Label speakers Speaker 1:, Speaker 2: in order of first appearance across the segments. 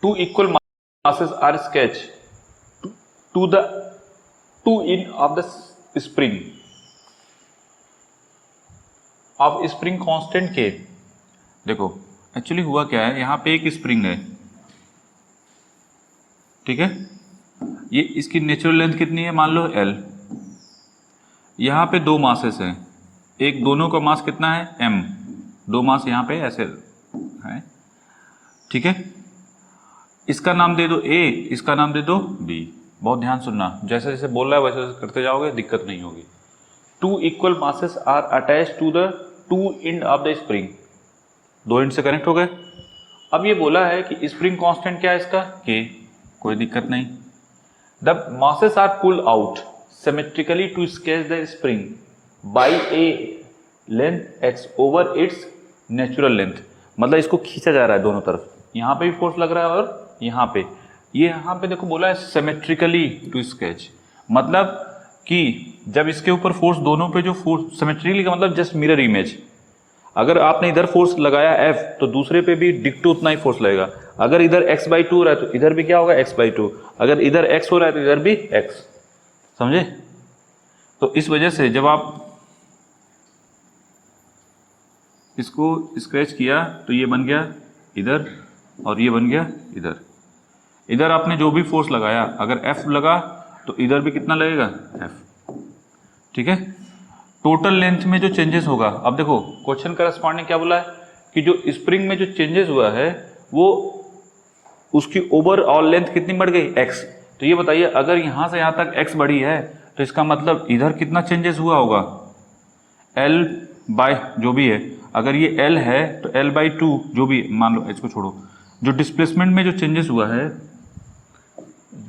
Speaker 1: two equal masses are sketched to the two end of the spring of spring constant के। देखो actually हुआ क्या है, यहाँ पे एक स्प्रिंग है, ठीक है, ये इसकी नेचुरल लेंथ कितनी है, मान लो L। यहाँ पे दो मासेस हैं, एक दोनों का मास कितना है M, दो मास यहाँ पे ऐसे है, ठीक है। इसका नाम दे दो A, इसका नाम दे दो B। बहुत ध्यान सुनना, जैसे जैसे बोल रहा है वैसे वैसे करते जाओगे, दिक्कत नहीं होगी। Two equal masses are attach to the two end of the spring, दो एंड से कनेक्ट हो गए। अब ये बोला है कि स्प्रिंग कांस्टेंट क्या है इसका, K, कोई दिक्कत नहीं। The masses are pulled out symmetrically to stretch the spring by a length x over its natural length. मतलब इसको खींचा जा रहा है दोनों तरफ, यहाँ पे भी फोर्स लग रहा है और यहाँ पे, ये यहाँ पे देखो बोला है सिमेट्रिकली टू स्केच, मतलब कि जब इसके ऊपर फोर्स दोनों पे जो फोर्स सिमेट्रिकली का मतलब जस्ट मिरर इमेज, अगर आपने इधर फोर्स लगाया F तो दूसरे पे भी डिक्टो उतना ही फोर्स लगेगा। अगर इधर x/2 हो रहा है तो इधर भी क्या होगा x/2, अगर इधर x हो रहा है तो इधर भी x, समझे। तो इस वजह से जब आप इसको स्क्रैच किया तो ये बन गया इधर और ये बन गया इधर। इधर आपने जो भी फोर्स लगाया अगर F लगा तो इधर भी कितना लगेगा F, ठीक है। टोटल लेंथ में जो चेंजेस होगा, अब देखो क्वेश्चन करस्पॉन्डिंग क्या बोला है कि जो स्प्रिंग में जो चेंजेस हुआ है वो उसकी ओवरऑल लेंथ कितनी बढ़ गई x। तो ये बताइए अगर यहाँ से यहाँ तक x बढ़ी है तो इसका मतलब इधर कितना चेंजेस हुआ होगा, L बाय जो भी है, अगर ये L है तो L/2 जो भी, मान लो इसको छोड़ो, जो डिस्प्लेसमेंट में जो चेंजेस हुआ है,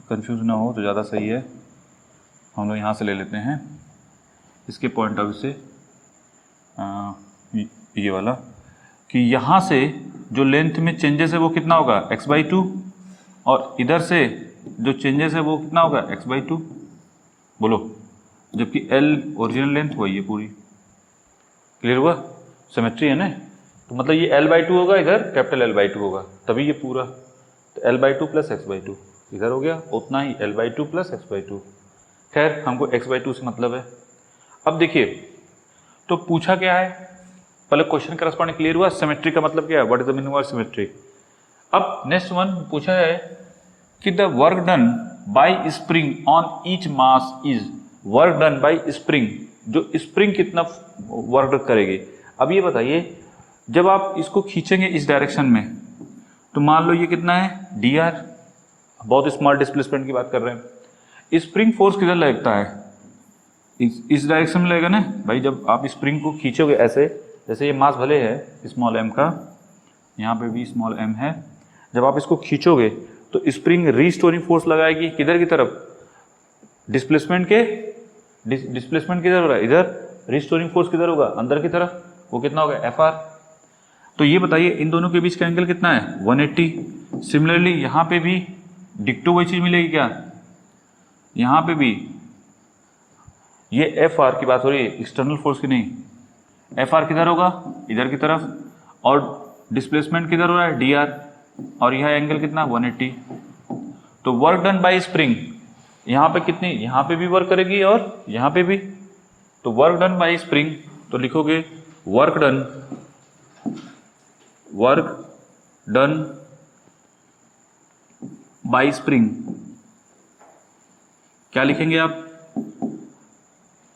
Speaker 1: कंफ्यूज ना हो तो ज़्यादा सही है, हम लोग यहाँ से ले लेते हैं इसके पॉइंट ऑफ व्यू से, ये वाला कि यहाँ से जो लेंथ में चेंजेस है वो कितना होगा x/2 और इधर से जो चेंजेस है वो कितना होगा x/2, बोलो, जबकि L ओरिजिनल लेंथ वही है पूरी। क्लियर हुआ, सिमेट्री है ना, तो मतलब ये L/2 होगा, इधर कैपिटल L/2 होगा, तभी ये पूरा, तो L/2 प्लस x/2 इधर हो गया, उतना ही L/2 प्लस x/2। खैर हमको x/2 से मतलब है। अब देखिए तो पूछा क्या है, पहले क्वेश्चन करस्पॉन्डिंग क्लियर हुआ, सिमेट्री का मतलब क्या है, what is the meaning of symmetry. अब नेक्स्ट वन पूछा है कि the work done by spring on each mass is, work done by spring, जो स्प्रिंग कितना वर्क करेगी। अब ये बताइए जब आप इसको खींचेंगे इस डायरेक्शन में तो मान लो ये कितना है dr, बहुत स्मॉल डिस्प्लेसमेंट की बात कर रहे हैं। स्प्रिंग फोर्स किधर लगता है, इस डायरेक्शन में लगेगा ना भाई। जब आप स्प्रिंग को खींचोगे ऐसे, जैसे ये मास भले है स्मॉल m का, यहाँ पे भी स्मॉल m है, जब आप इसको खींचोगे तो स्प्रिंग रीस्टोरिंग फोर्स लगाएगी किधर की तरफ, डिस्प्लेसमेंट के, डिस्प्लेसमेंट किधर हो रहा है इधर, रीस्टोरिंग फोर्स किधर होगा अंदर की तरफ, वो कितना होगा Fr। तो ये बताइए इन दोनों के बीच का एंगल कितना है 180। सिमिलरली यहाँ पे भी डिक्टो वही चीज मिलेगी क्या, यहाँ पे भी ये Fr की बात हो रही है, एक्सटर्नल फोर्स की नहीं। Fr किधर होगा इधर की तरफ, और डिस्प्लेसमेंट किधर हो रहा है dr, और यह एंगल कितना 180। तो वर्क डन बाय स्प्रिंग यहाँ पे कितनी, यहाँ पे भी वर्क करेगी और यहाँ पे भी, तो वर्क डन बाय स्प्रिंग तो लिखोगे वर्क डन बाय स्प्रिंग, क्या लिखेंगे आप,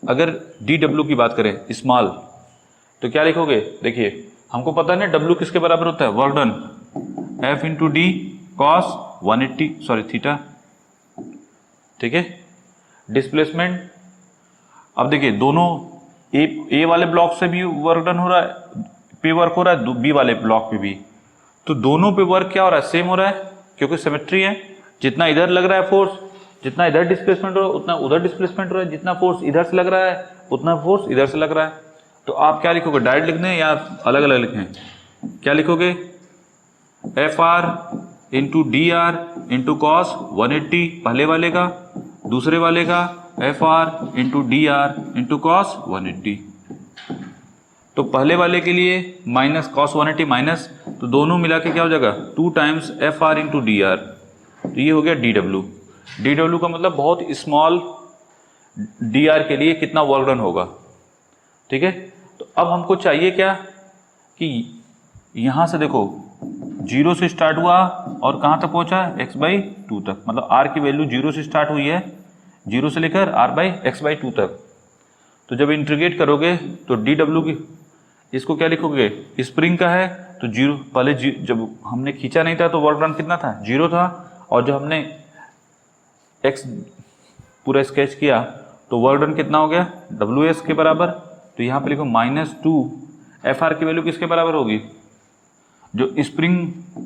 Speaker 1: अगर dw की बात करें स्मॉल तो क्या लिखोगे, देखिए हमको पता है ना w किसके बराबर होता है, work done F into D cos 180 sorry theta, ठीक है। डिस्प्लेसमेंट, अब देखिए दोनों ए वाले ब्लॉक से भी वर्क डन हो रहा है, पे वर्क हो रहा है, बी वाले ब्लॉक पे भी, तो दोनों पे वर्क क्या हो रहा है, सेम हो रहा है, क्योंकि सिमेट्री है। जितना इधर लग रहा है फोर्स, जितना इधर डिस्प्लेसमेंट हो रहा है उतना उधर डिस्प्लेसमेंट हो रहा है, जितना फोर्स इधर से लग रहा है उतना फोर्स इधर से लग रहा है। तो आप क्या लिखोगे, डायरेक्ट लिखने या अलग अलग लिखें, क्या लिखोगे, Fr into d are into cos 180 पहले वाले का, दूसरे वाले का Fr into d are into cos 180। तो पहले वाले के लिए माइनस कॉस 180 माइनस तो दोनों मिला के क्या हो जाएगा 2 times F R into d are, तो ये हो गया डी डब्ल्यू। डी डब्ल्यू का मतलब बहुत स्मॉल डी आर के लिए कितना वर्क डन होगा, ठीक है। तो अब हमको चाहिए क्या कि यहाँ से देखो 0 से स्टार्ट हुआ और कहाँ तक पहुँचा x/2 तक, मतलब r की वैल्यू 0 से स्टार्ट हुई है, 0 से लेकर r/x/2 तक। तो जब इंटीग्रेट करोगे तो डी डब्ल्यू की इसको क्या लिखोगे, स्प्रिंग का है तो 0, पहले जब हमने खींचा नहीं था तो वर्क डन कितना था 0 था, और जब हमने x पूरा स्केच किया तो वर्क डन कितना हो गया WS के बराबर। तो यहाँ पे लिखो -2 FR की वैल्यू किसके बराबर होगी, जो स्प्रिंग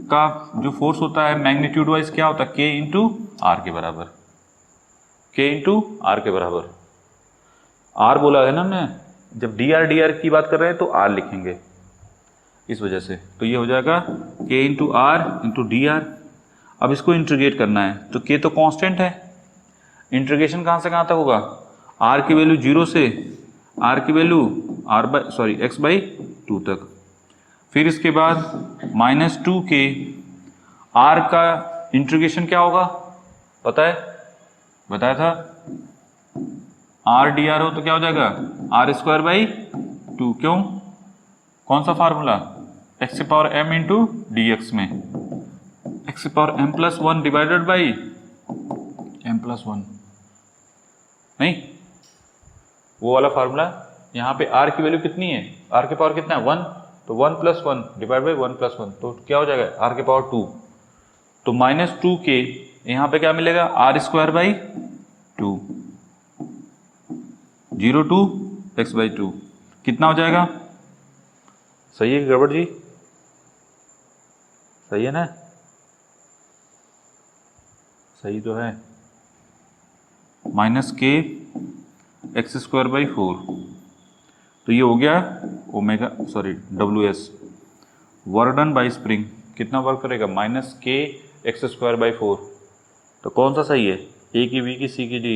Speaker 1: का जो फोर्स होता है मैग्नीट्यूड वाइज क्या होता है K इंटू आर के बराबर, K इंटू आर के बराबर। R बोला है ना हमने, जब dr की बात कर रहे हैं तो R लिखेंगे इस वजह से। तो ये हो जाएगा K into r into d r. अब इसको इंटीग्रेट करना है तो K तो कांस्टेंट है, इंटीग्रेशन कहाँ से कहाँ तक होगा, R की वैल्यू 0 से R की वैल्यू x/2 तक। फिर इसके बाद -2K R का इंटीग्रेशन क्या होगा पता है, बताया था, R dr हो तो क्या हो जाएगा r²/2। क्यों, कौन सा फार्मूला, x⁻m इंटू dx में x⁻m+1 डिवाइडेड बाई m+1, नहीं वो वाला फार्मूला। यहाँ पे r की वैल्यू कितनी है, r के पावर कितना है 1, तो 1+1 डिवाइड बाई 1+1 तो क्या हो जाएगा r के पावर 2। तो -2K यहाँ पे क्या मिलेगा r²/2, 0 to x/2 कितना हो जाएगा, सही है कि गड़बड़ जी, सही है ना, सही तो है, -K x²/4। तो ये हो गया WS, work done by spring कितना वर्क करेगा -K x²/4। तो कौन सा सही है, A की B की C की D,